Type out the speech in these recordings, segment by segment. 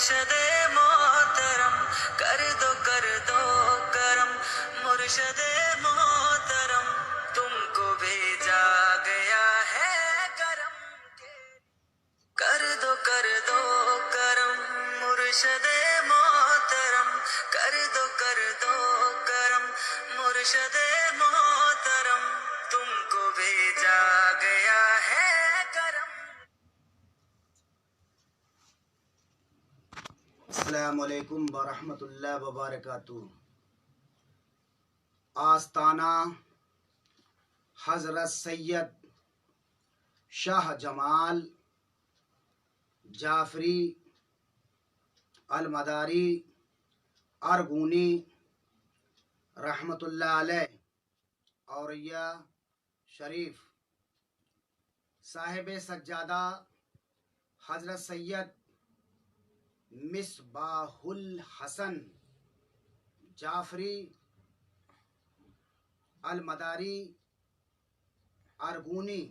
मुर्शदे मोहतरम कर दो करम। मुर्शदे मोहतरम तुमको भेजा गया है करम के। कर दो करम। मुर्शदे मोहतरम कर दो करम। मुर्शदे मोहतरम तुमको भेजा गया है करम। अस्सलामुअलैकुम वरहमतुल्लाहि वबरकातुहू। आस्ताना हज़रत सैयद शाह जमाल जाफरी अल मदारी अरगूनी रहमतुल्लाह अलैह औरैया शरीफ साहिब सज्जादा हज़रत सैयद मिसबाहुल हसन जाफरी अल मदारी अरगूनी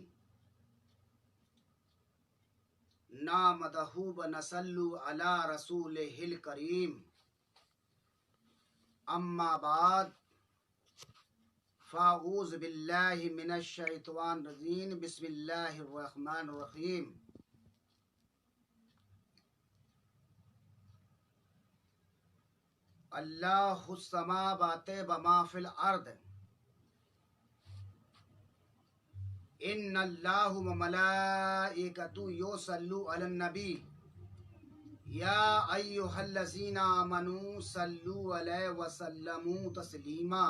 नामदहू ब नसल्लु अला रसूलिहिल करीम। अम्मा बाद फ़ाऊज़ बिल्लाहि मिनश शैतानिर रजीम। बिस्मिल्लाहिर रहमानिर रहीम। अल्लाहुस समावाति व मा फिल अर्द। इन्नल्लाहु व मलाइकतु युसल्लू अलन नबी या अय्युहल्लज़ीना आमनू सल्लू अलैहि व सल्लमू तस्लीमा।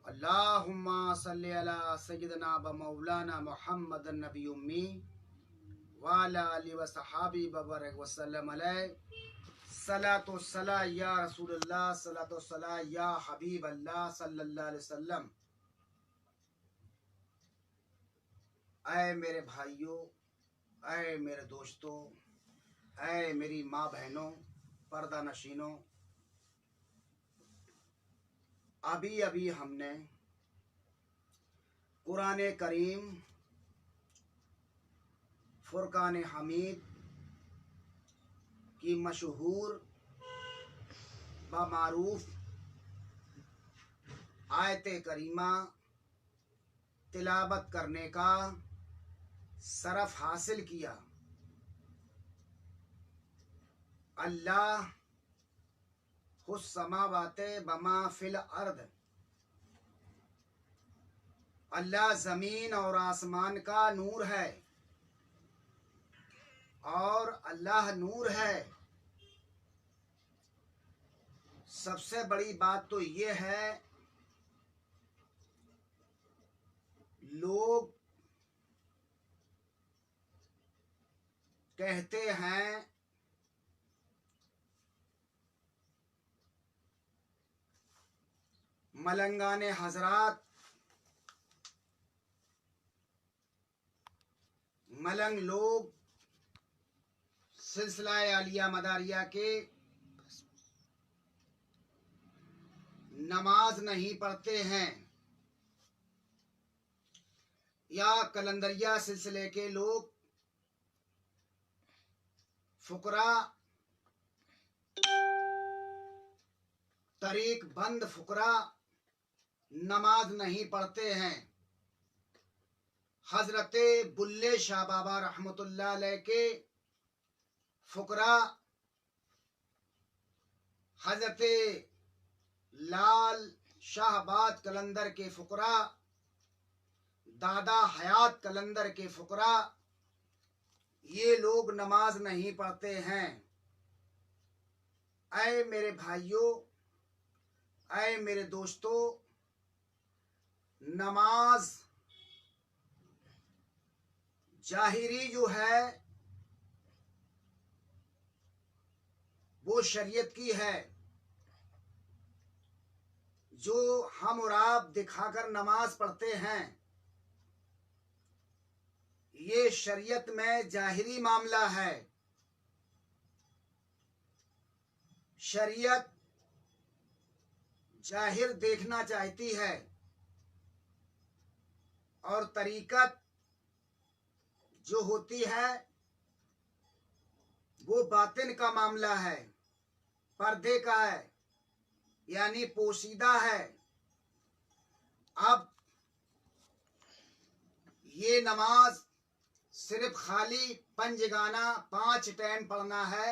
अल्लाहुम्मा सल्लि अला सय्यिदिना व मौलाना मुहम्मदन नबी उम्मी व अला आलिहि व सहाबी व बारिक व सल्लम अलैहि। सलातो सला या रसूलल्लाह, सलातो सला या हबीब अल्लाह सल्लल्लाहु अलैहि वसल्लम। ऐ मेरे भाइयों, ऐ मेरे दोस्तों, ऐ मेरी माँ बहनों, पर्दा नशीनों, अभी अभी हमने कुरान करीम फुरकान हमीद की मशहूर व मारूफ आयत करीमा तिलावत करने का शरफ हासिल किया। अल्लाह हुस्समावाते बमा फिल अर्द। अल्लाह जमीन और आसमान का नूर है और अल्लाह नूर है। सबसे बड़ी बात तो ये है, लोग कहते हैं मलंगाने हजरात, मलंग लोग सिलसिला आलिया मदारिया के नमाज नहीं पढ़ते हैं, या कलंदरिया सिलसिले के लोग फुकरा तरीक बंद फुकरा नमाज नहीं पढ़ते हैं। हजरत बुल्ले शाह बाबा रहमतुल्लाह अलैह के फुकरा, हजरत लाल शाहबाद कलंदर के फुकरा, दादा हयात कलंदर के फुकरा, ये लोग नमाज नहीं पढ़ते हैं। ऐ मेरे भाइयों, ऐ मेरे दोस्तों, नमाज जाहिरी जो है वो शरीयत की है। जो हम और आप दिखाकर नमाज पढ़ते हैं, ये शरीयत में जाहिरी मामला है। शरीयत जाहिर देखना चाहती है और तरीकत जो होती है वो बातिन का मामला है, पर्दे का है, यानी पोशीदा है। अब ये नमाज सिर्फ खाली पंजगाना 5 टाइम पढ़ना है,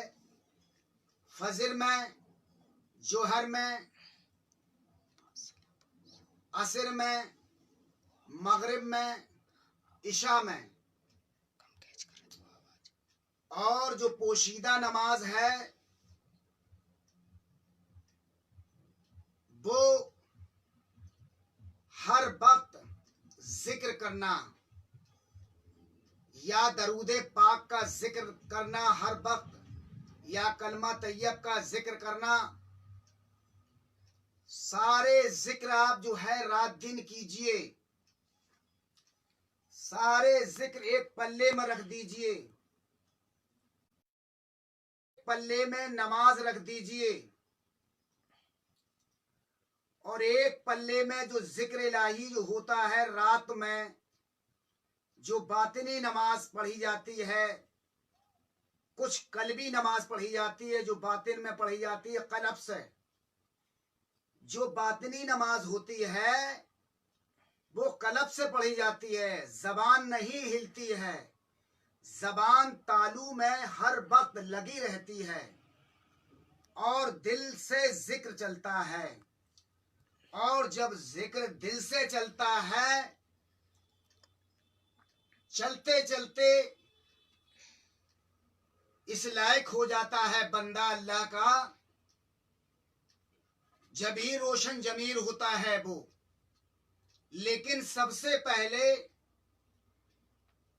फजर में, जोहर में, असर में, मगरिब में, इशा में। और जो पोशीदा नमाज है वो हर वक्त जिक्र करना या दरूद पाक का जिक्र करना हर वक्त, या कलमा तैयब का जिक्र करना। सारे जिक्र आप जो है रात दिन कीजिए, सारे जिक्र एक पल्ले में रख दीजिए, पल्ले में नमाज रख दीजिए, और एक पल्ले में जो जिक्र इलाही जो होता है रात में, जो बातिनी नमाज पढ़ी जाती है, कुछ कल्बी नमाज पढ़ी जाती है जो बातिन में पढ़ी जाती है कल्ब से। जो बातिनी नमाज होती है वो कल्ब से पढ़ी जाती है, जबान नहीं हिलती है, जबान तालू में हर वक्त लगी रहती है और दिल से जिक्र चलता है। और जब जिक्र दिल से चलता है, चलते चलते इस लायक हो जाता है बंदा अल्लाह का, जब ही रोशन जमीर होता है वो। लेकिन सबसे पहले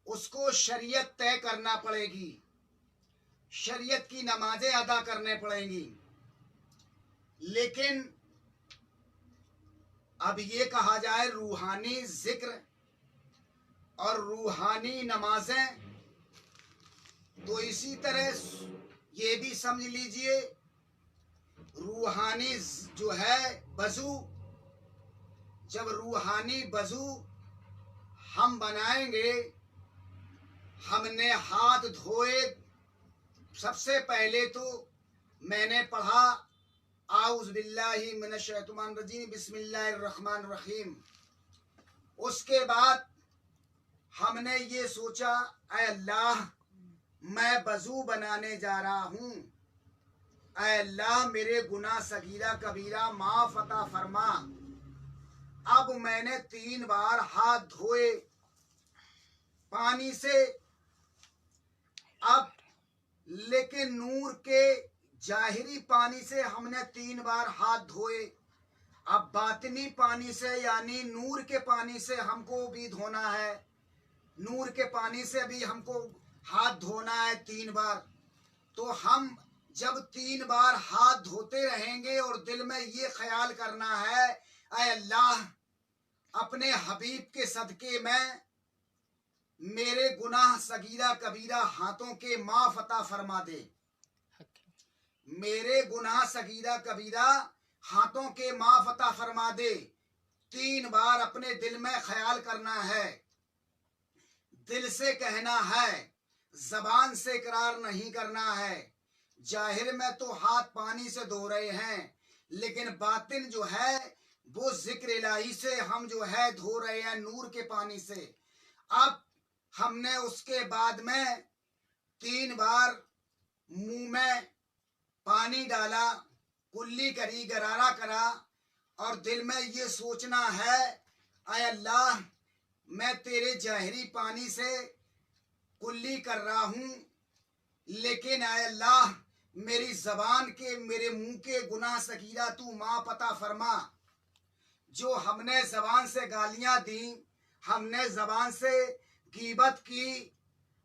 उसको शरीयत तय करना पड़ेगी, शरीयत की नमाजें अदा करने पड़ेंगी। लेकिन अब ये कहा जाए रूहानी जिक्र और रूहानी नमाजें, तो इसी तरह ये भी समझ लीजिए रूहानी जो है वजू, जब रूहानी वजू हम बनाएंगे, हमने हाथ धोए, सबसे पहले तो मैंने पढ़ा आउज़ बिल्लाहि मिनश शैतानिर रजीम बिस्मिल्लाहिर रहमानिर रहीम। उसके बाद हमने ये सोचा, ऐ अल्लाह मैं वजू बनाने जा रहा हूँ, ऐ अल्लाह मेरे गुनाह सगीरा कबीरा माफ अता फरमा। अब मैंने 3 बार हाथ धोए पानी से। अब लेकिन नूर के जाहिरी पानी से हमने 3 बार हाथ धोए, अब बातिनी पानी से यानी नूर के पानी से हमको भी धोना है, नूर के पानी से भी हमको हाथ धोना है 3 बार। तो हम जब 3 बार हाथ धोते रहेंगे और दिल में ये ख्याल करना है, ऐ अल्लाह अपने हबीब के सदके में मेरे गुनाह सगीरा कबीरा हाथों के माफ अता फरमा दे, मेरे गुनाह सगीरा कबीरा हाथों के माफ अता फरमा दे। 3 बार अपने दिल में ख्याल करना है, दिल से कहना है, जबान से इकरार नहीं करना है। जाहिर में तो हाथ पानी से धो रहे हैं, लेकिन बातिन जो है वो जिक्र इलाही से हम जो है धो रहे हैं नूर के पानी से। अब हमने उसके बाद में 3 बार मुंह में पानी डाला, कुल्ली करी, गरारा करा, और दिल में ये सोचना है, ऐ अल्लाह मैं तेरे जाहिरी पानी से कुल्ली कर रहा हूँ, लेकिन ऐ अल्लाह मेरी जबान के, मेरे मुंह के गुनाह सगीरा तू माफ अता फरमा। जो हमने जबान से गालियां दी, हमने जबान से गीबत की,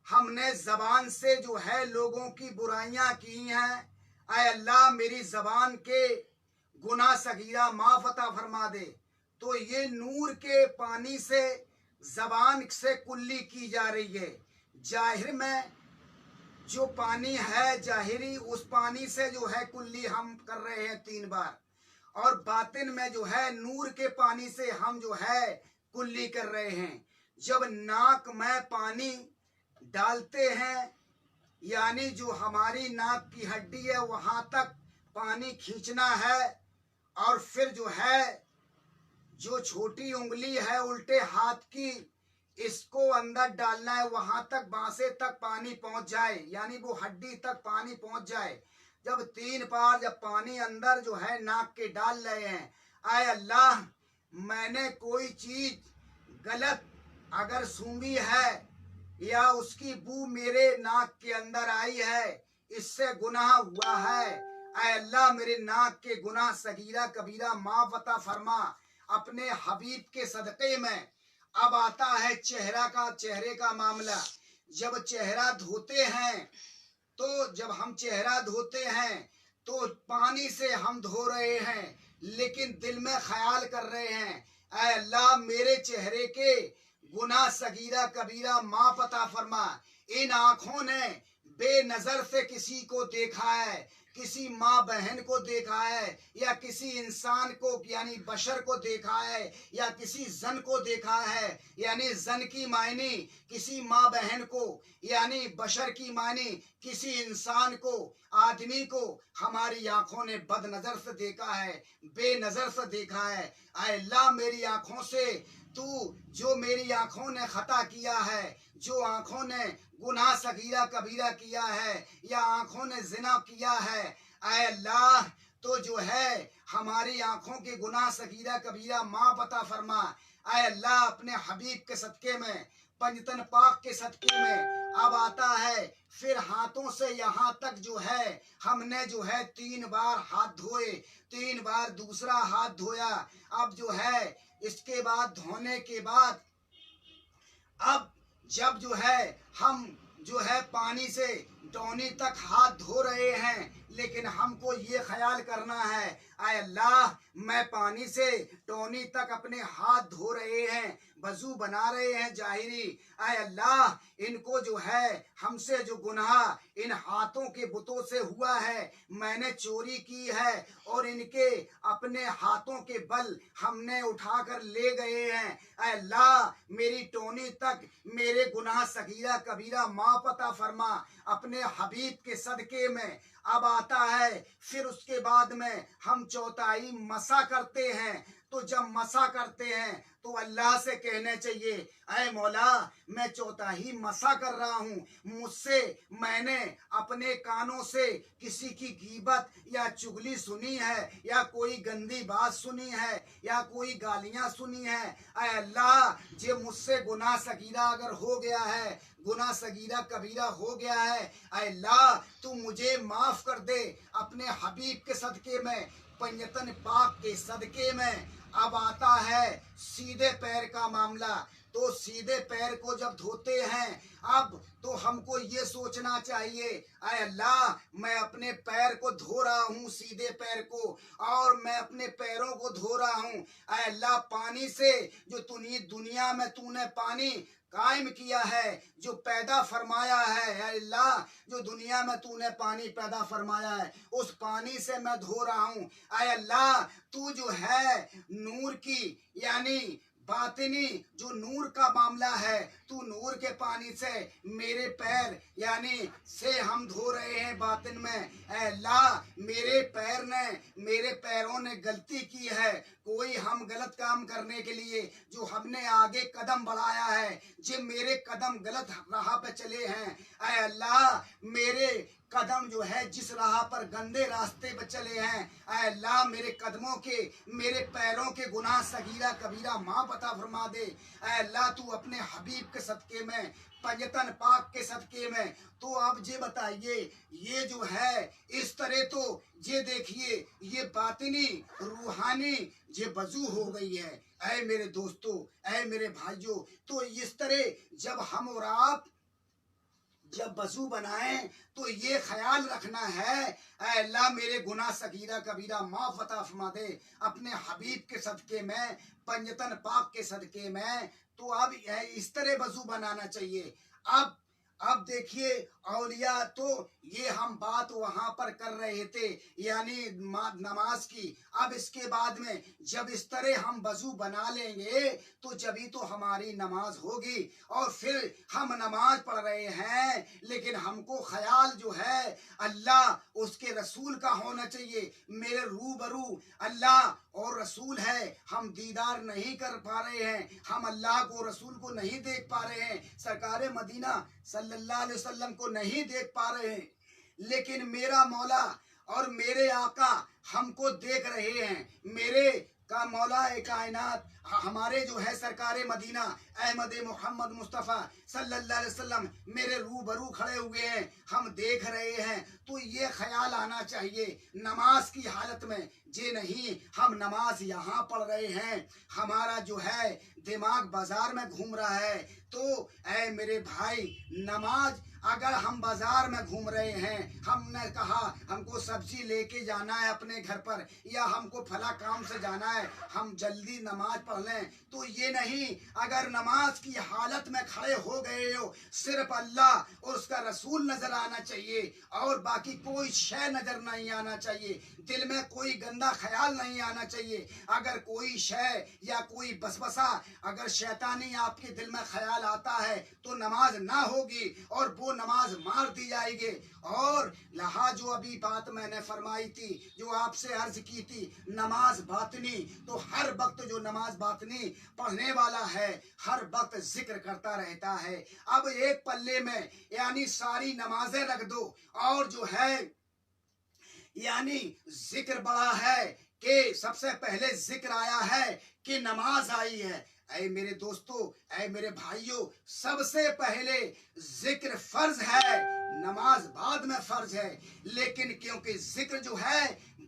हमने जबान से जो है लोगों की बुराइयां की हैं, ऐ अल्लाह मेरी जबान के गुनाह सगीरा माफ अता फरमा दे। तो ये नूर के पानी से जबान से कुल्ली की जा रही है। जाहिर में जो पानी है जाहिरी, उस पानी से जो है कुल्ली हम कर रहे हैं 3 बार, और बातिन में जो है नूर के पानी से हम जो है कुल्ली कर रहे हैं। जब नाक में पानी डालते हैं यानी जो हमारी नाक की हड्डी है वहां तक पानी खींचना है, और फिर जो है जो छोटी उंगली है उल्टे हाथ की, इसको अंदर डालना है, वहां तक बांसे तक पानी पहुंच जाए, यानी वो हड्डी तक पानी पहुंच जाए। जब 3 बार जब पानी अंदर जो है नाक के डाल रहे हैं, आए अल्लाह मैंने कोई चीज गलत अगर सूंघी है या उसकी बू मेरे नाक के अंदर आई है, इससे गुनाह हुआ है, ऐ अल्लाह मेरे नाक के गुनाह सगीरा कबीरा माफ अता फरमा अपने हबीब के सदक़े में। अब आता है चेहरे का मामला। जब चेहरा धोते हैं, तो जब हम चेहरा धोते हैं तो पानी से हम धो रहे हैं, लेकिन दिल में ख्याल कर रहे हैं, ऐ अल्लाह मेरे चेहरे के गुनाह सगीरा कबीरा माफ अता फरमा। इन आंखों ने बेनजर से किसी को देखा है, किसी माँ बहन को देखा है, या किसी इंसान को यानी बशर को देखा है, या किसी जन को देखा है, यानी जन की मायने किसी माँ बहन को, यानी बशर की मायने किसी इंसान को, आदमी को हमारी आंखों ने बदनजर से देखा है, बेनजर से देखा है। ऐ अल्लाह मेरी आंखों से तू जो मेरी आंखों ने खता किया है, जो आंखों ने गुनाह सगीरा कबीरा किया है, या आंखों ने जिना किया है, ऐ अल्लाह तो जो है हमारी आंखों के गुनाह सगीरा कबीरा माफ अता फरमा। ऐ अल्लाह अपने हबीब के सदके में, पंजतन पाक के सदके में। अब आता है फिर हाथों से यहाँ तक जो है हमने जो है 3 बार हाथ धोए, 3 बार दूसरा हाथ धोया। अब जो है इसके बाद धोने के बाद अब जब जो है हम जो है पानी से टोनी तक हाथ धो रहे हैं, लेकिन हमको ये ख्याल करना है, ऐ अल्लाह मैं पानी से टोनी तक अपने हाथ धो रहे हैं, वजू बना रहे हैं जाहिरी, ऐ अल्लाह इनको जो है हमसे जो गुनाह इन हाथों के बुतों से हुआ है, मैंने चोरी की है और इनके अपने हाथों के बल हमने उठाकर ले गए हैं, ऐ अल्लाह मेरी टोनी तक मेरे गुनाह सगीरा कबीरा माफ अता फरमा अपने हबीब के सदके में। अब आता है फिर उसके बाद में हम चौथाई मसा करते हैं, तो जब मसा करते हैं तो अल्लाह से कहने चाहिए, ऐ मौला मैं चौथाई मसा कर रहा हूँ, मुझसे मैंने अपने कानों से किसी की गीबत या चुगली सुनी है, या कोई गंदी बात सुनी है, या कोई गालियां सुनी है, ऐ अल्लाह जे मुझसे गुनाह सगीरा अगर हो गया है, गुनाह सगीरा कबीरा हो गया है, ऐ अल्लाह तू मुझे माफ कर दे अपने हबीब के सदके में, पंजतन पाक के सदके में। अब आता है सीधे पैर का मामला। तो सीधे पैर को जब धोते हैं, अब तो हमको ये सोचना चाहिए, ऐ अल्लाह मैं अपने पैर को धो रहा हूँ, सीधे पैर को, और मैं अपने पैरों को धो रहा हूँ, ऐ अल्लाह पानी से जो तूने दुनिया में तूने पानी कायम किया है, जो पैदा फरमाया है, अल्लाह जो दुनिया में तूने पानी पैदा फरमाया है, उस पानी से मैं धो रहा हूँ। ऐ अल्लाह तू जो है नूर की यानी बातिनी जो नूर का मामला है, तू नूर के पानी से मेरे पैर यानी से हम धो रहे हैं बातिन में। ऐ अल्लाह मेरे पैरों ने गलती की है, कोई हम गलत काम करने के लिए जो हमने आगे कदम बढ़ाया है, जो मेरे कदम गलत राह पे चले हैं, ऐ अल्लाह मेरे कदम जो है जिस राह पर गंदे रास्ते पर चले हैं, ऐ अल्लाह मेरे कदमों के मेरे पैरों के गुनाह सगीरा कबीरा माँ बता फरमा दे। ऐ अल्लाह तू अपने हबीब के सदके में, पंजतन पाक के सदके में। तो अब ये बताइए ये जो है इस तरह तो ये देखिए ये बातिनी रूहानी ये वजू हो गई है। ऐ मेरे दोस्तों, ऐ मेरे भाइयों, तो इस तरह जब हम और आप जब वजू बनाएं तो ये ख्याल रखना है, ऐ अल्लाह मेरे गुनाह सगीरा कबीरा माफ अता फरमा दे अपने हबीब के सदके में, पंजतन पाक के सदके में। तो अब इस तरह वजू बनाना चाहिए। अब अब देखिए औलिया तो ये हम बात वहां पर कर रहे थे यानी नमाज की। अब इसके बाद में जब इस तरह हम वजू बना लेंगे तो जभी तो हमारी नमाज होगी। और फिर हम नमाज पढ़ रहे हैं लेकिन हमको ख्याल जो है अल्लाह उसके रसूल का होना चाहिए। मेरे रूबरू अल्लाह और रसूल है, हम दीदार नहीं कर पा रहे हैं, हम अल्लाह को रसूल को नहीं देख पा रहे हैं, सरकार मदीना सल्लल्लाहु अलैहि वसल्लम को नहीं देख पा रहे हैं, लेकिन मेरा मौला और मेरे आका हमको देख रहे हैं। मेरे का मौला कायनात हमारे जो है सरकार मदीना अहमद मोहम्मद मुस्तफ़ा सल्लल्लाहु अलैहि वसल्लम मेरे रूबरू खड़े हुए हैं, हम देख रहे हैं। तो ये ख्याल आना चाहिए नमाज की हालत में जे नहीं हम नमाज यहाँ पढ़ रहे हैं, हमारा जो है दिमाग बाजार में घूम रहा है। तो ऐ मेरे भाई नमाज अगर हम बाजार में घूम रहे हैं, हमने कहा हमको सब्जी लेके जाना है अपने घर पर या हमको फला काम से जाना है, हम जल्दी नमाज पढ़ लें, तो ये नहीं अगर नमाज की हालत में खड़े हो गए हो सिर्फ अल्लाह और उसका रसूल नजर आना चाहिए और बाकी कोई शय नजर नहीं आना चाहिए, दिल में कोई गंदा ख्याल नहीं आना चाहिए। अगर कोई शय या कोई बसबसा अगर शैतानी आपके दिल में ख्याल आता है तो नमाज ना होगी और वो नमाज मार दी जाएगी। और लहा जो अभी बात मैंने फरमाई थी जो आपसे अर्ज की थी नमाज बातनी, तो हर वक्त जो नमाज बातनी पढ़ने वाला है हर वक्त जिक्र करता रहता है। अब एक पल्ले में यानी सारी नमाजें रख दो और जो है यानी जिक्र बड़ा है कि सबसे पहले जिक्र आया है कि नमाज आई है। ऐ मेरे दोस्तों ऐ मेरे भाइयों सबसे पहले जिक्र फर्ज है, नमाज बाद में फर्ज है, लेकिन क्योंकि जिक्र जो है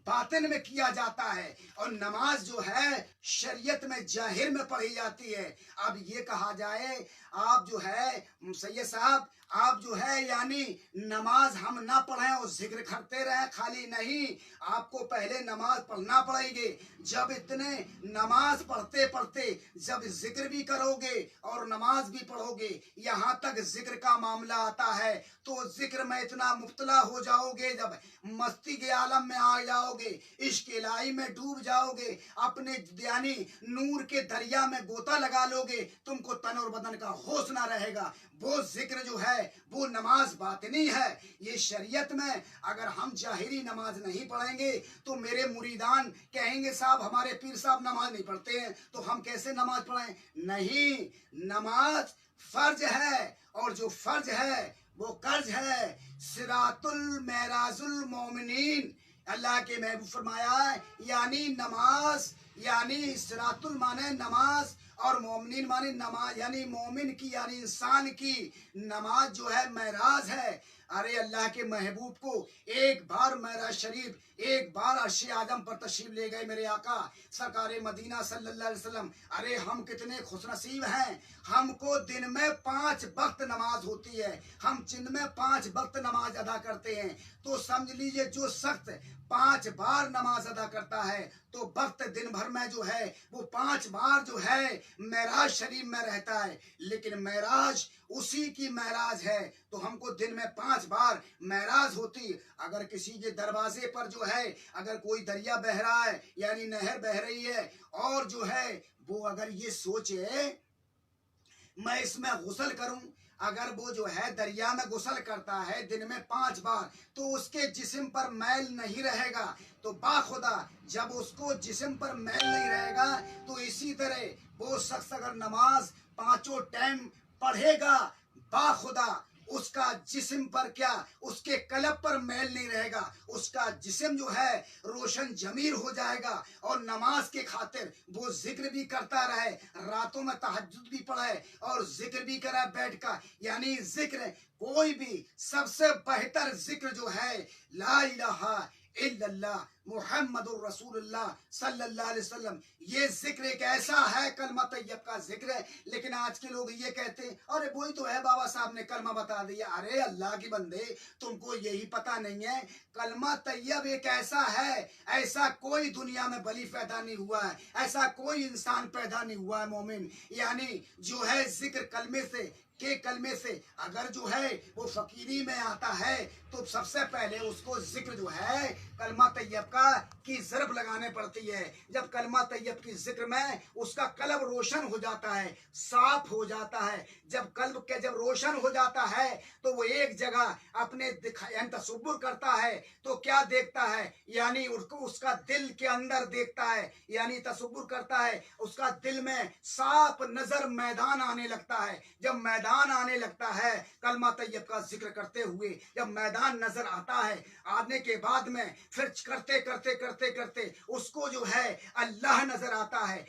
बातिन में किया जाता है और नमाज जो है शरीयत में जाहिर में पढ़ी जाती है। अब ये कहा जाए आप जो है सैयद साहब आप जो है यानी नमाज हम ना पढ़ें और जिक्र करते रहें, खाली नहीं आपको पहले नमाज पढ़ना पड़ेगी। जब इतने नमाज पढ़ते पढ़ते जब जिक्र भी करोगे और नमाज भी पढ़ोगे यहाँ तक जिक्र का मामला आता है तो जिक्र में इतना मुब्तला हो जाओगे, जब मस्ती के आलम में आ जाओगे, इश्क इलाही में डूब जाओगे, अपने यानी नूर के दरिया में गोता लगा लोगे, तुमको तन और बदन का होश ना रहेगा। वो जिक्र जो है वो नमाज बातिनी है। ये शरीयत में अगर हम जाहिरी नमाज नहीं पढ़ेंगे तो मेरे मुरीदान कहेंगे साहब हमारे पीर साहब नमाज नहीं पढ़ते हैं तो हम कैसे नमाज पढ़ें। नहीं, नमाज फर्ज है और जो फर्ज है वो कर्ज है। सिरातुल मेराजुल मोमिनीन अल्लाह के महबूब फरमाया है यानी नमाज यानी सिरातुल माने नमाज और मोमिनीन माने नमाज यानी मोमिन की यानी इंसान की नमाज जो है मेराज है। अरे अल्लाह के महबूब को एक बार मेराज शरीफ एक बार अर्श आजम पर तशरीफ ले गए मेरे आका सरकार मदीना सल्लल्लाहु अलैहि वसल्लम। अरे हम कितने खुशनसीब हैं, हमको दिन में 5 वक्त नमाज होती है, हम दिन में 5 वक्त नमाज अदा करते हैं। तो समझ लीजिए जो सख्त 5 बार नमाज अदा करता है तो वक्त दिन भर में जो है वो 5 बार जो है मेराज शरीफ में रहता है। लेकिन मेराज उसी की मेराज है तो हमको दिन में 5 बार मेराज होती। अगर किसी के दरवाजे पर जो है अगर कोई दरिया बह रहा है यानी नहर बह रही है और जो है वो अगर ये सोचे मैं इसमें गुस्ल करूं, अगर वो जो है दरिया में गुस्ल करता है दिन में 5 बार तो उसके जिस्म पर मैल नहीं रहेगा। तो बाखुदा जब उसको जिस्म पर मैल नहीं रहेगा तो इसी तरह वो शख्स अगर नमाज 5 टाइम पढ़ेगा बाखुदा उसका जिस्म पर क्या उसके कलब पर मैल नहीं रहेगा, उसका जिस्म जो है रोशन जमीर हो जाएगा। और नमाज के खातिर वो जिक्र भी करता रहे, रातों में तहज्जुद भी पढ़े और जिक्र भी करे बैठ का यानी जिक्र कोई भी सबसे बेहतर जिक्र जो है ला इलाहा इल्लल्लाह मुहम्मदुर रसूलुल्लाह सल्लल्लाहु अलैहि वसल्लम। ये जिक्र एक ऐसा है कलमा तैयब का जिक्र है। लेकिन आज के लोग ये कहते हैं अरे वही तो है बाबा साहब ने कलमा बता दिया। अरे अल्लाह की बंदे तुमको यही पता नहीं है कलमा तैयब एक ऐसा है, ऐसा कोई दुनिया में बली पैदा नहीं हुआ है, ऐसा कोई इंसान पैदा नहीं हुआ है मोमिन यानी जो है जिक्र कलमे से के कलमे से अगर जो है वो फकीरी में आता है तो सबसे पहले उसको जिक्र जो है कलमा तैयब का की ज़रब लगाने पड़ती है। जब कलमा तैयब की जिक्र में उसका कल्ब रोशन हो जाता है, साफ हो जाता है। जब कल्ब के जब रोशन हो जाता है तो वो एक जगह अपने यानी तसव्वुर करता है तो क्या देखता है, यानी उसको उसका दिल के अंदर देखता है, यानी तसव्वुर करता है, उसका दिल में साफ नजर मैदान आने लगता है। जब मैदान आने लगता है कलमा तैयब का जिक्र करते हुए जब मैदान नजर आता है, आने के बाद में फिर करते करते करते करते उसको जो है अल्लाह नजर आता है,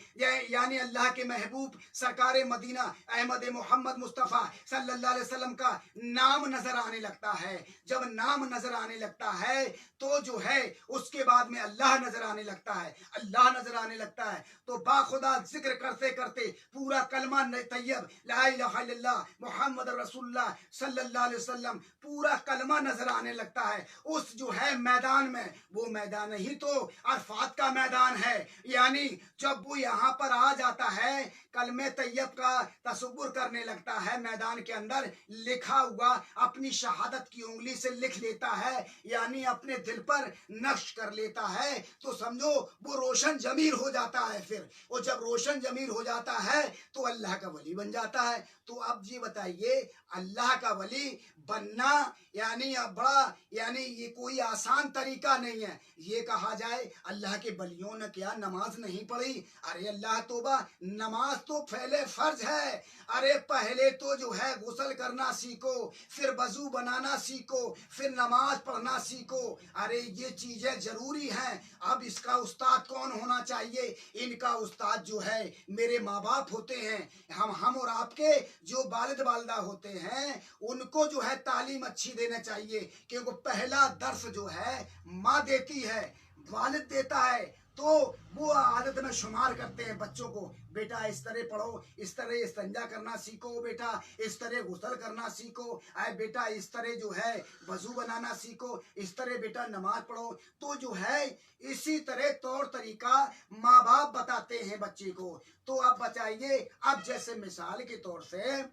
यानी अल्लाह के महबूब सरकार मदीना अहमद मोहम्मद मुस्तफ़ा सल्लल्लाहु अलैहि वसल्लम का नाम नजर आने लगता है। जब नाम नजर आने लगता है तो जो है उसके बाद में अल्लाह नजर आने लगता है, अल्लाह नजर आने लगता है तो बाखुदा जिक्र करते करते पूरा कलमा तैयब ला इलाहा इल्लल्लाह मुहम्मद रसूलुल्लाह सल्लल्लाहु अलैहि वसल्लम पूरा कलमा नजर आने लगता है। उस जो है मैदान में, वो मैदान ही तो अरफात का मैदान है, यानी जब वो यहाँ पर आ जाता है कलमे तैयब का तसव्वुर करने लगता है, मैदान के अंदर लिखा हुआ अपनी शहादत की उंगली से लिख लेता है, यानी अपने दिल पर नक्श कर लेता है, तो समझो वो रोशन जमीर हो जाता है। फिर वो जब रोशन जमीर हो जाता है तो अल्लाह का वली बन जाता है। तो अब जी बताइए अल्लाह का वली बनना यानी बड़ा यानी ये कोई आसान तरीका नहीं है। ये कहा जाए अल्लाह के वलियों ने क्या नमाज नहीं पढ़ी, अरे अल्लाह तोबा, नमाज तो पहले फर्ज है। अरे पहले तो जो है गुस्ल करना सीखो, फिर वजू बनाना सीखो, फिर नमाज पढ़ना सीखो। अरे ये चीजें जरूरी हैं। अब इसका उस्ताद कौन होना चाहिए? इनका उस्ताद जो है मेरे माँ बाप होते हैं, हम और आपके जो वालिद वालिदा होते हैं उनको जो है तालीम अच्छी देना चाहिए, क्योंकि पहला दर्स जो है माँ देती है, वालिद देता है, तो वो आदत में शुमार करते हैं बच्चों को, बेटा इस तरह पढ़ो, इस तरह इस्तिंजा करना सीखो, बेटा इस तरह गुस्ल करना सीखो, आए बेटा इस तरह जो है वजू बनाना सीखो, इस तरह बेटा नमाज पढ़ो। तो जो है इसी तरह तौर तरीका माँ बाप बताते हैं बच्चे को। तो अब बताइए, अब जैसे मिसाल के तौर से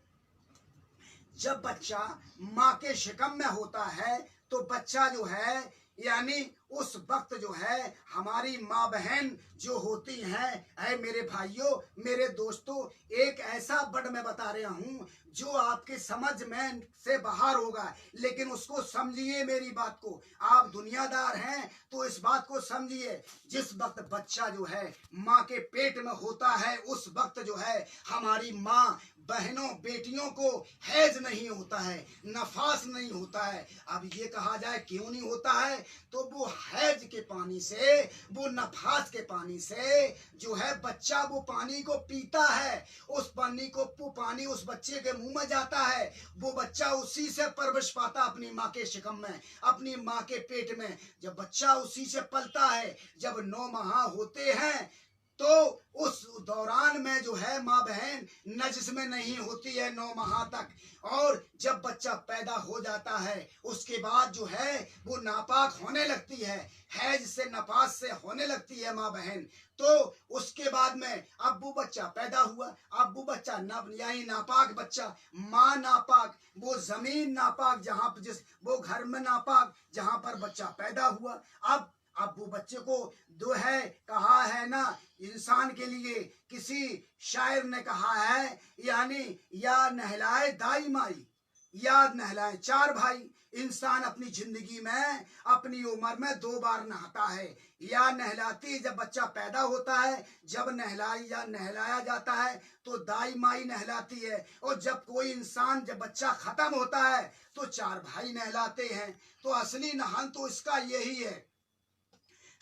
जब बच्चा माँ के शिकम में होता है तो बच्चा जो है यानी उस वक्त जो है हमारी माँ बहन जो होती हैं, ऐ मेरे भाइयों मेरे दोस्तों, एक ऐसा वर्ड मैं बता रहा हूँ जो आपके समझ में से बाहर होगा, लेकिन उसको समझिए, मेरी बात को। आप दुनियादार हैं तो इस बात को समझिए। जिस वक्त बच्चा जो है माँ के पेट में होता है उस वक्त जो है हमारी माँ बहनों बेटियों को हैज नहीं होता है, नफास नहीं होता है। अब ये कहा जाए क्यों नहीं होता है, तो वो हैज के पानी से, वो नफास के पानी से जो है बच्चा वो पानी को पीता है, उस पानी को वो पानी उस बच्चे के मुंह में जाता है, वो बच्चा उसी से परवरिश पाता अपनी माँ के शिकम में, अपनी माँ के पेट में। जब बच्चा उसी से पलता है, जब 9 माह होते हैं तो उस दौरान में जो है माँ बहन नजस में नहीं होती है 9 माह तक, और जब बच्चा पैदा हो जाता है उसके बाद जो है वो नापाक होने लगती है, हैज से नपास से होने लगती है माँ बहन। तो उसके बाद में अब वो बच्चा पैदा हुआ, अब वो बच्चा यानी नापाक बच्चा, माँ नापाक, वो जमीन नापाक जहाँ पर जिस वो घर में नापाक जहाँ पर बच्चा पैदा हुआ। अब वो बच्चे को जो है कहा है ना, इंसान के लिए किसी शायर ने कहा है, यानी या नहलाए दाई माई या नहलाए 4 भाई। इंसान अपनी जिंदगी में अपनी उम्र में 2 बार नहाता है, या नहलाती जब बच्चा पैदा होता है, जब नहलाया जाता है तो दाई माई नहलाती है, और जब कोई इंसान जब बच्चा खत्म होता है तो 4 भाई नहलाते हैं। तो असली नहान तो इसका यही है।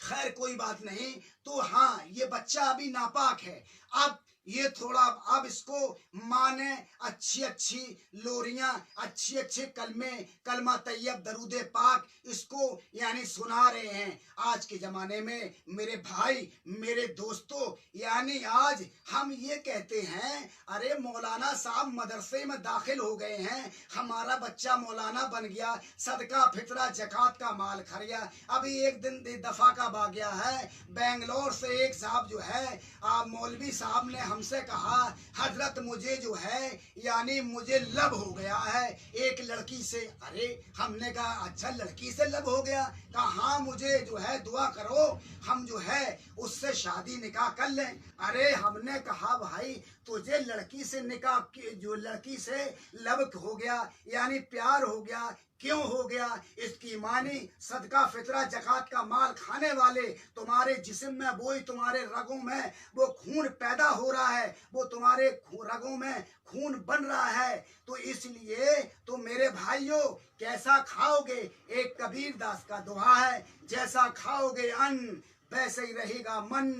खैर कोई बात नहीं। तो हाँ, ये बच्चा अभी नापाक है। अब ये थोड़ा अब इसको माँ ने अच्छी अच्छी लोरियां, अच्छे अच्छे कलमा तैयब दरूदे पाक इसको यानी सुना रहे हैं। आज के जमाने में मेरे भाई मेरे दोस्तों, यानी आज हम ये कहते हैं अरे मौलाना साहब मदरसे में दाखिल हो गए हैं, हमारा बच्चा मौलाना बन गया, सदका फितरा जकात का माल खरिया। अभी एक दिन दफा का आ गया है, बेंगलोर से एक साहब जो है मौलवी साहब ने हमसे कहा हजरत मुझे जो है यानी मुझे लब हो गया है एक लड़की से। अरे हमने कहा अच्छा लड़की से लब हो गया? कहा हाँ मुझे जो है दुआ करो हम जो है उससे शादी निकाह कर लें। अरे हमने कहा भाई तुझे लड़की से निकाह जो लड़की से लब हो गया यानी प्यार हो गया, क्यों हो गया? इसकी मानी सदका फितरा जकात का माल खाने वाले तुम्हारे जिस्म में वो ही तुम्हारे रगों में वो खून पैदा हो रहा है, वो तुम्हारे रगों में खून बन रहा है। तो इसलिए तो मेरे भाइयों कैसा खाओगे? एक कबीर दास का दोहा है, जैसा खाओगे अन्न वैसे ही रहेगा मन,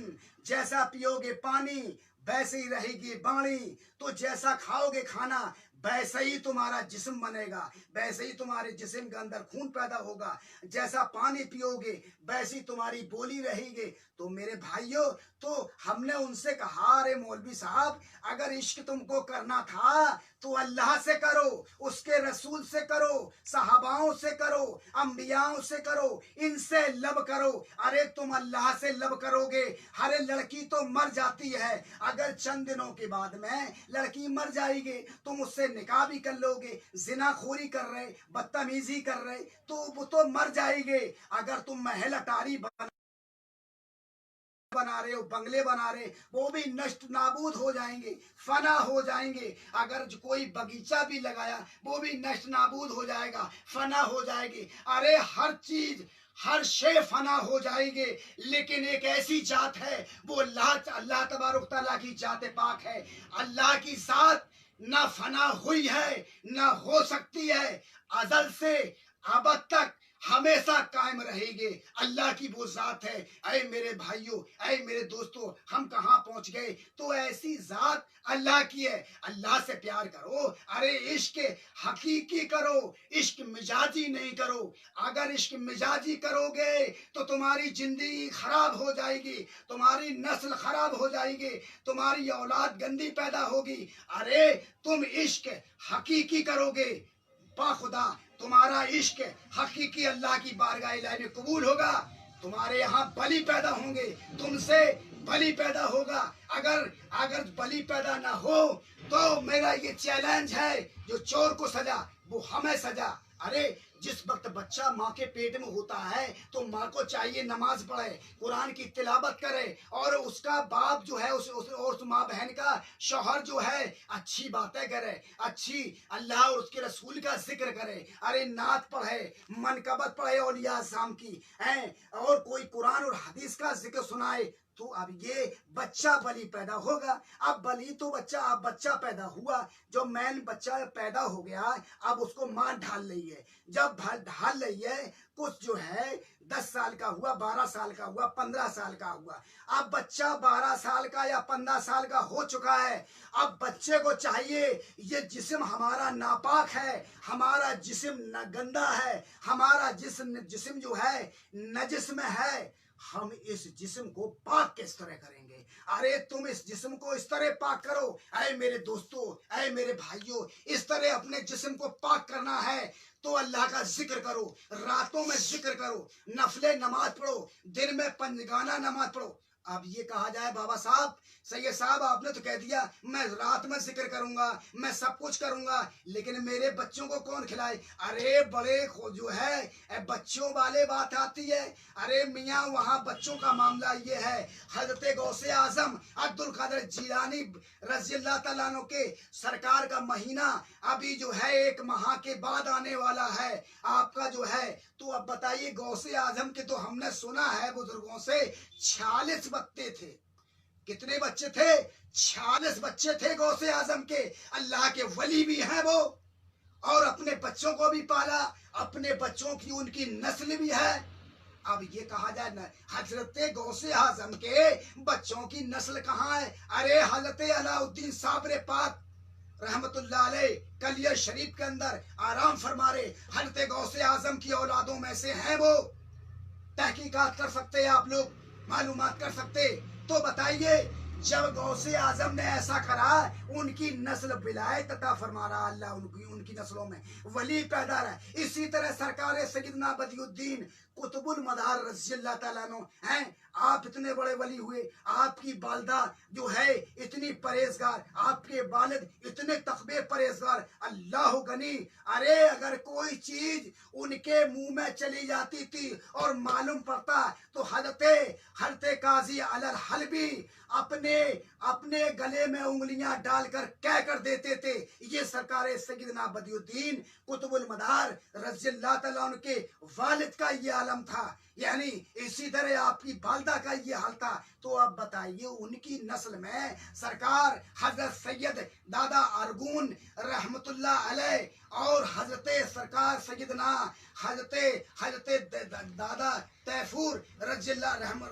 जैसा पियोगे पानी वैसे ही रहेगी वाणी। तो जैसा खाओगे खाना वैसे ही तुम्हारा जिस्म बनेगा, वैसे ही तुम्हारे जिस्म के अंदर खून पैदा होगा, जैसा पानी पियोगे वैसी तुम्हारी बोली रहेगी। तो मेरे भाइयों तो हमने उनसे कहा अरे मौलवी साहब अगर इश्क तुमको करना था तो अल्लाह से करो, उसके रसूल से करो, सहाबाओं से करो, अंबियाओं से करो, इनसे लब करो। अरे तुम अल्लाह से लब करोगे, हर लड़की तो मर जाती है, अगर चंद दिनों के बाद में लड़की मर जाएगी तुम उससे निकाह भी कर लोगे, जिनाखोरी कर रहे, बदतमीजी कर रहे तो वो तो मर जाएंगे। अगर तुम महल अटारी बना रहे हो, बंगले बना रहे, वो भी नष्ट नाबूद हो जाएंगे, फना हो जाएंगे। अगर कोई बगीचा भी लगाया वो भी नष्ट नाबूद हो जाएगा, फना हो जाएगी। अरे हर चीज हर शे फना हो जाएंगे, लेकिन एक ऐसी जात है वो अल्लाह तबारक तआला की जात पाक है। अल्लाह की जात ना फना हुई है ना हो सकती है, अजल से अबद तक हमेशा कायम रहेगी। अल्लाह की वो जात है। ऐ मेरे भाइयों, ऐ मेरे दोस्तों, हम कहाँ पहुंच गए? तो ऐसी जात अल्लाह की है। अल्लाह से प्यार करो, अरे इश्क हकीकी करो, इश्क मिजाजी नहीं करो। अगर इश्क मिजाजी करोगे तो तुम्हारी जिंदगी खराब हो जाएगी, तुम्हारी नस्ल खराब हो जाएगी, तुम्हारी औलाद गंदी पैदा होगी। अरे तुम इश्क हकीकी करोगे, बाखुदा तुम्हारा इश्क हकीकी अल्लाह की बारगाह इलाही में कबूल होगा। तुम्हारे यहाँ बलि पैदा होंगे, तुमसे बलि पैदा होगा। अगर अगर बलि पैदा ना हो तो मेरा ये चैलेंज है, जो चोर को सजा वो हमें सजा। अरे जिस वक्त बच्चा माँ के पेट में होता है तो माँ को चाहिए नमाज पढ़े, कुरान की तिलावत करे, और उसका बाप जो है उस माँ बहन का शौहर जो है अच्छी बातें करे, अच्छी अल्लाह और उसके रसूल का जिक्र करे। अरे नात पढ़े, मनकबत पढ़े औलिया आज़म की है, और कोई कुरान और हदीस का जिक्र सुनाए। तो अब ये बच्चा बलि पैदा होगा। अब बलि तो बच्चा, अब बच्चा पैदा हुआ, जो मैन बच्चा पैदा हो गया, अब उसको मां ढाल रही है। जब ढाल रही है, कुछ जो है 10 साल का हुआ, 12 साल का हुआ, 15 साल का हुआ। अब बच्चा 12 साल का या 15 साल का हो चुका है। अब बच्चे को चाहिए, ये जिस्म हमारा नापाक है, हमारा जिस्म गंदा है, हमारा जिस्म जो है नजिस में है, हम इस जिस्म को पाक किस तरह करेंगे? अरे तुम इस जिस्म को इस तरह पाक करो। ऐ मेरे दोस्तों, ऐ मेरे भाइयों, इस तरह अपने जिस्म को पाक करना है तो अल्लाह का जिक्र करो, रातों में जिक्र करो, नफले नमाज पढ़ो, दिन में पंजगाना नमाज पढ़ो। अब ये कहा जाए बाबा साहब, सैयद साहब आपने तो कह दिया मैं रात में जिक्र करूंगा, मैं सब कुछ करूंगा, लेकिन मेरे बच्चों को कौन खिलाए? अरे बड़े जो है बच्चों वाले बात आती है। अरे मियाँ वहाँ बच्चों का मामला ये है, हजरत गौसे आजम अब्दुल कादिर जिलानी रज़ियल्लाहु तआला अन्हु के सरकार का महीना अभी जो है 1 माह के बाद आने वाला है आपका जो है। तो अब बताइए, गौसे आजम के तो हमने सुना है बुजुर्गों से 46 बच्चे थे। कितने बच्चे थे? 46 बच्चे थे गौसे आजम के। अल्लाह के वली भी हैं वो, और अपने बच्चों को भी पाला, अपने बच्चों की उनकी नस्ल भी है। अब ये कहा जाए न, हजरत गौसे आजम के बच्चों की नस्ल कहाँ है? अरे हजरत अलाउद्दीन साबरे पाक रहमतुल्लाह अलैह कलिया शरीफ के अंदर आराम फरमा रहे, हजरत गौसे आजम की औलादों में से हैं वो। तहकीकात कर सकते हैं आप लोग, मालूमात कर सकते। तो बताइए, जब गौसे आजम ने ऐसा करा, उनकी नस्ल विलायत अता फरमा रहा अल्लाह, उनकी नस्लों में वली पैदा रहा। इसी तरह सरकार सैयदना बदियुद्दीन कुतुबुल मदार रज़ियल्लाहु तआला अन्हु हैं, आप इतने बड़े वली हुए, आपकी वालदा जो है इतनी परहेजगार, आपके वालिद इतने तकबे परहेजगार, अल्लाह गनी। अरे अगर कोई चीज उनके मुंह में चली जाती थी और मालूम पड़ता तो हजरत काजी अलल हलबी अपने अपने गले में उंगलियां डालकर कह कर देते थे, ये सरकार सैयदना बदियुद्दीन कुतुबुल मदार रज़ियल्लाहु तआला अन्हु के वालिद का ये आलम था, यानी इसी तरह आपकी वालदा का ये हाल था। तो अब बताइए उनकी नस्ल में सरकार हजरत सैयद दादा अरगून रहमतुल्लाह अलैह और हजरत सरकार सैयदना हजरत दादा तैफूर रज़ियल्लाहु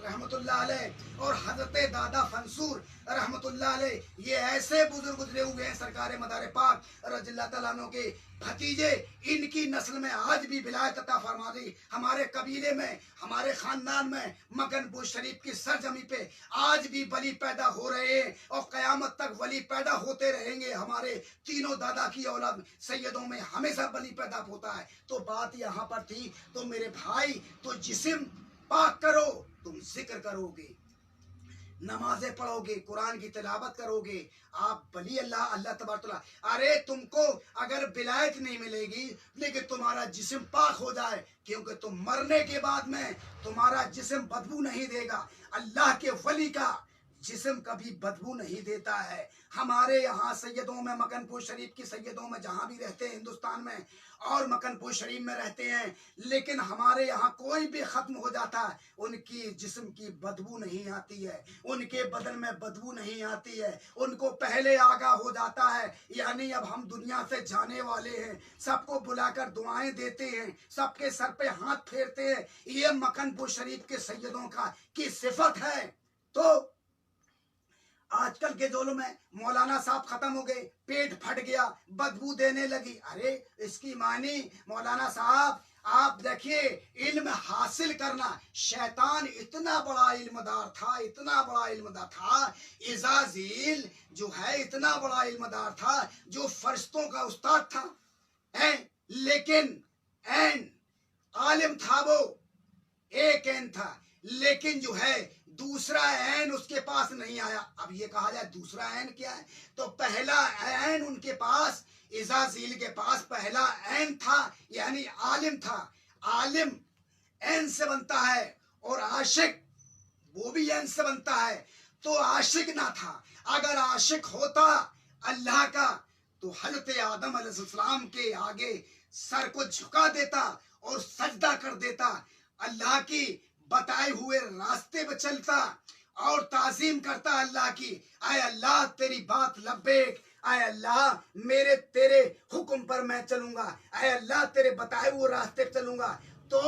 रहमतुल्लाह अलैह और हजरत दादा फंसूर रहमतुल्लाह अलैह, ये ऐसे बुजुर्ग गुजरे हुए हैं सरकार मदार पाक रज़ियल्लाहु तआला अन्हु के भतीजे, इनकी नस्ल में आज भी विलायत अता फरमा दी। हमारे कबीले में, हमारे खानदान में मकनपुर शरीफ की सरजमी पे आज भी वली पैदा हो रहे हैं और कयामत तक वली पैदा होते रहेंगे। हमारे तीनों दादा की औलाद सैयदों में हमेशा वली पैदा होता है। तो बात यहाँ पर थी, तो मेरे भाई तो जिस्म पाक करो, तुम जिक्र करोगे, नमाजें पढ़ोगे, कुरान की तिलावत करोगे, आप वली अल्लाह अल्लाह तबारक व तआला। अरे तुमको अगर विलायत नहीं मिलेगी लेकिन तुम्हारा जिस्म पाक हो जाए, क्योंकि तुम मरने के बाद में तुम्हारा जिस्म बदबू नहीं देगा। अल्लाह के वली का जिस्म कभी बदबू नहीं देता है। हमारे यहाँ सैयदों में, मकनपुर शरीफ की सैयदों में जहाँ भी रहते हैं हिंदुस्तान में और मकनपुर शरीफ में रहते हैं, लेकिन हमारे यहाँ कोई भी खत्म हो जाता है, उनकी जिस्म की बदबू नहीं आती है, उनके बदन में बदबू नहीं आती है, उनको पहले आगाह हो जाता है, यानी अब हम दुनिया से जाने वाले हैं। सबको बुलाकर दुआएं देते हैं, सबके सर पे हाथ फेरते हैं। ये मकनपुर शरीफ के सैयदों की सिफत है। तो आजकल के दौर में मौलाना साहब खत्म हो गए, पेट फट गया, बदबू देने लगी। अरे इसकी मानी मौलाना साहब, आप देखिए इल्म हासिल करना, शैतान इतना बड़ा इल्मदार था, इतना बड़ा इल्मदार था, इज़ाज़ील जो है इतना बड़ा इल्मदार था, जो फरिश्तों का उस्ताद था, लेकिन ऐन आलिम था, वो एक ऐन था, लेकिन जो है दूसरा ऐन उसके पास नहीं आया। अब ये कहा जाए दूसरा ऐन क्या है, तो पहला ऐन उनके पास, इज़ाज़ील के पास पहला ऐन था, यानी आलिम था। आलिम ऐन से बनता है और आशिक वो भी ऐन से बनता है। तो आशिक ना था, अगर आशिक होता अल्लाह का तो हजरत आदम अलैहिस्सलाम के आगे सर को झुका देता और सजदा कर देता, अल्लाह की बताए हुए रास्ते पर चलता और ताजीम करता अल्लाह की। आए अल्लाह तेरी बात लब्बैक, आए अल्लाह मेरे तेरे हुक्म पर मैं चलूंगा, आए अल्लाह तेरे बताए हुए रास्ते पर चलूंगा। तो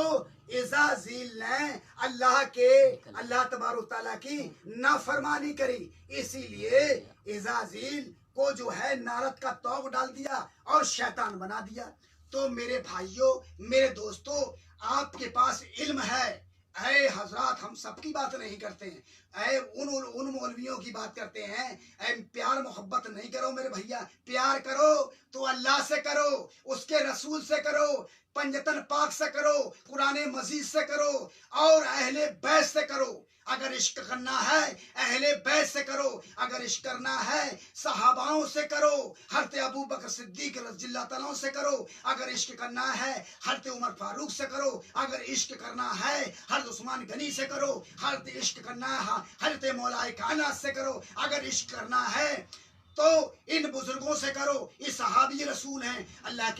इज़ाज़ील ने अल्लाह तबारक तआला की नाफरमानी करी, इसीलिए इज़ाज़ील को जो है नारद का तौग डाल दिया और शैतान बना दिया। तो मेरे भाइयों, मेरे दोस्तों, आपके पास इल्म है, ऐ हजरात, हम सबकी बात नहीं करते हैं, ऐ उन मौलवियों की बात करते हैं। ऐ प्यार मोहब्बत नहीं करो मेरे भैया, प्यार करो तो अल्लाह से करो, उसके रसूल से करो, पंजतन पाक से करो, कुरान मजीद से करो और अहले बैत से करो। अगर इश्क करना है अहले बैत से करो, अगर इश्क करना है सहाबाओं से करो, हज़रत अबू बकर सिद्दीक रज़ियल्लाहु तआला से करो, अगर इश्क करना है हज़रत उमर फारूक से करो, अगर इश्क करना है हज़रत उस्मान गनी से करो, हज़रत इश्क करना है हज़रत मौलाए कायनात से करो, अगर इश्क करना है तो इन बुजुर्गों से करो। ये सहाबी रसूल हैं, अल्लाह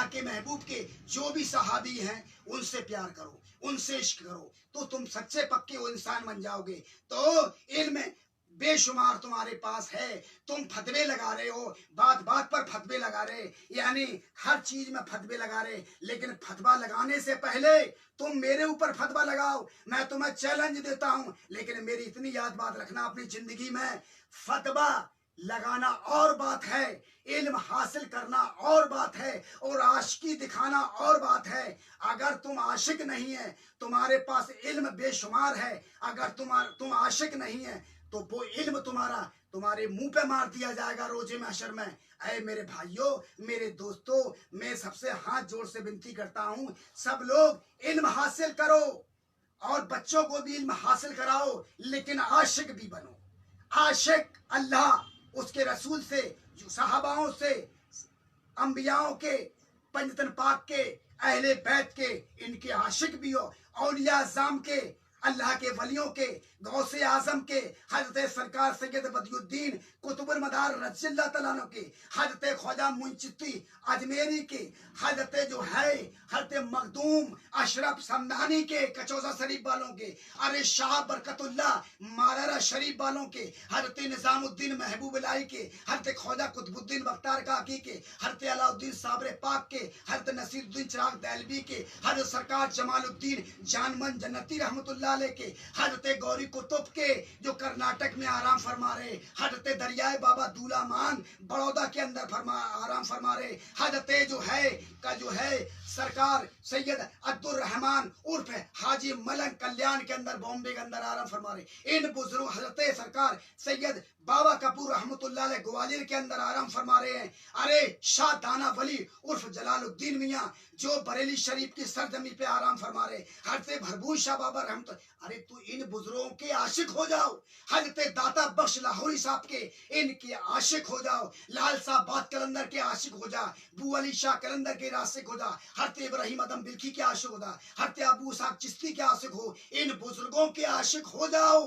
के महबूब के जो भी सहाबी हैं उनसे प्यार करो, उनसे इश्क करो, तो तुम सच्चे पक्के वो इंसान बन जाओगे। तो इल्म बेशुमार तुम्हारे पास है, तुम फतवे लगा रहे हो, बात बात पर फतवे लगा रहे, यानी हर चीज में फतवे लगा रहे, लेकिन फतवा लगाने से पहले तुम मेरे ऊपर फतवा लगाओ, मैं तुम्हें चैलेंज देता हूं, लेकिन मेरी इतनी याद बात रखना, अपनी जिंदगी में फतवा लगाना और बात है, इल्म हासिल करना और बात है, और आशिकी दिखाना और बात है। अगर तुम आशिक नहीं है, तुम्हारे पास इल्म बेशुमार है, अगर तुम आशिक नहीं है तो वो इल्म तुम्हारे मुंह पे मार दिया जाएगा रोजे महशर में। ऐ मेरे भाइयों, मेरे दोस्तों, मैं सबसे हाथ जोड़ से विनती करता हूं, सब लोग इल्म हासिल करो और बच्चों को भी इल्म हासिल कराओ, लेकिन आशिक भी बनो। आशिक अल्लाह उसके रसूल से, जो सहाबाओं से, अंबियाओं के, पंजतन पाक के, अहले बैत के, इनके आशिक भी हो। औलिया अज़्ज़ाम के, अल्लाह के वलियों के, गौसे आजम के, हजरत सरकार सैयद बदियुद्दीन कुतुबुल मदार रज़ियल्लाहु तआला अन्हु के, हजरत ख्वाजा मुइन चिश्ती अजमेरी के, हजरत जो है हजरत मखदूम अशरफ समदानी के, कचौजा शरीफ वालों के, अरे शाह बरकतुल्लाह मारारा शरीफ वालों के, हजरत निजामुद्दीन महबूब इलाही के, हजरत ख्वाजा कुतुबुद्दीन बख्तार काकी के, हजरत अलाउद्दीन साबरे पाक के, हजरत नसीरुद्दीन चिराग दहलवी के, हजरत सरकार जमालुद्दीन जानमन जन्नती रहमतुल्लाह अलैह के, हजरत गौरी कुतुब के जो कर्नाटक में आराम फरमा रहे, हजरत दरियाए बाबा दूलामान बड़ौदा के अंदर आराम फरमा रहे, हजरत जो है सरकार सैयद अब्दुल रहमान उर्फ हाजी मलंग कल्याण के अंदर बॉम्बे के अंदर आराम फरमा रहे। इन बुजुर्ग हजरत सरकार सैयद बाबा कपूर रहमतुल्लाह अलैह ग्वालियर के अंदर आराम फरमा रहे हैं। अरे शाह दाना वली उर्फ जलालुद्दीन मियाँ जो बरेली शरीफ की सरजमी पे आराम फरमा रहे, हजरत भरभूर शाह बाबा रहमत। अरे तू इन बुजुर्गों के आशिक हो जाओ, हजरत दाता बख्श लाहौरी साहब के इनके आशिक हो जाओ, लाल साहब बात कलंदर के आशिक हो जा, बू अली शाह कलंदर के आशिक हो जा, हजरत इब्राहिम अदम बिल्की के आशिक हो जा, हजरत अबू साहब चिश्ती के आशिक हो, इन बुजुर्गों के आशिक हो जाओ।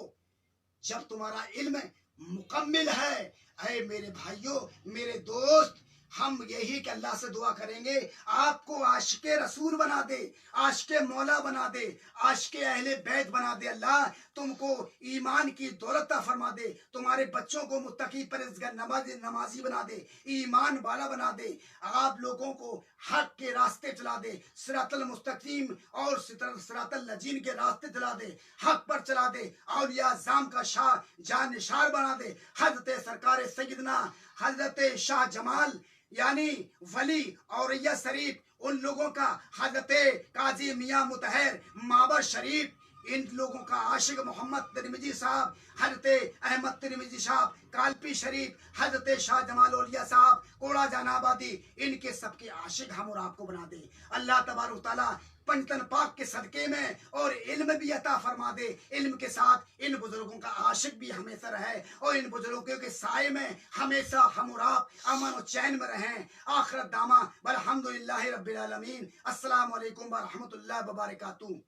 जब तुम्हारा इल्म मुकम्मिल है, अरे मेरे भाइयों, मेरे दोस्त, हम यही कि अल्लाह से दुआ करेंगे आपको आशिके रसूल बना दे, आशिके मौला बना दे, आशिके अहले बैत बना दे। अल्लाह तुमको ईमान की दौलत फरमा दे, तुम्हारे बच्चों को मुत्तकी परहेज़गार नमाजी बना दे, ईमान वाला बना दे, आप लोगों को हक के रास्ते चला दे, सिरातल मुस्तकीम और सिरातल लजीन के रास्ते चला दे, हक पर चला दे, औलिया अज़्ज़ाम का शाह जान निशार बना दे। हजरत सरकार सैयदना हजरत शाह जमाल यानी वली औरैया शरीफ उन लोगों का, हजरत काजी मियाँ मुतहर माबर शरीफ इन लोगों का आशिक, मोहम्मद तिरमिजी साहब, हजरत अहमद तिरमिजी साहब कालपी शरीफ, हजरत शाह जमाल औलिया साहब कोड़ा जनाबादी, इनके सबके आशिक हम और आपको बना दे। अल्लाह तबारक तआला पंजतन पाक के सदके में और इल्म भी अता फरमा दे, इल्म के साथ इन बुजुर्गों का आशिक भी हमेशा रहे और इन बुजुर्गों के साए में हमेशा हम और आप अमन और चैन में रहें। आखिरत दामा वल्हम्दुलिल्लाहि रब्बिल आलमीन। अस्सलामु अलैकुम व रहमतुल्लाहि व बरकातुहू।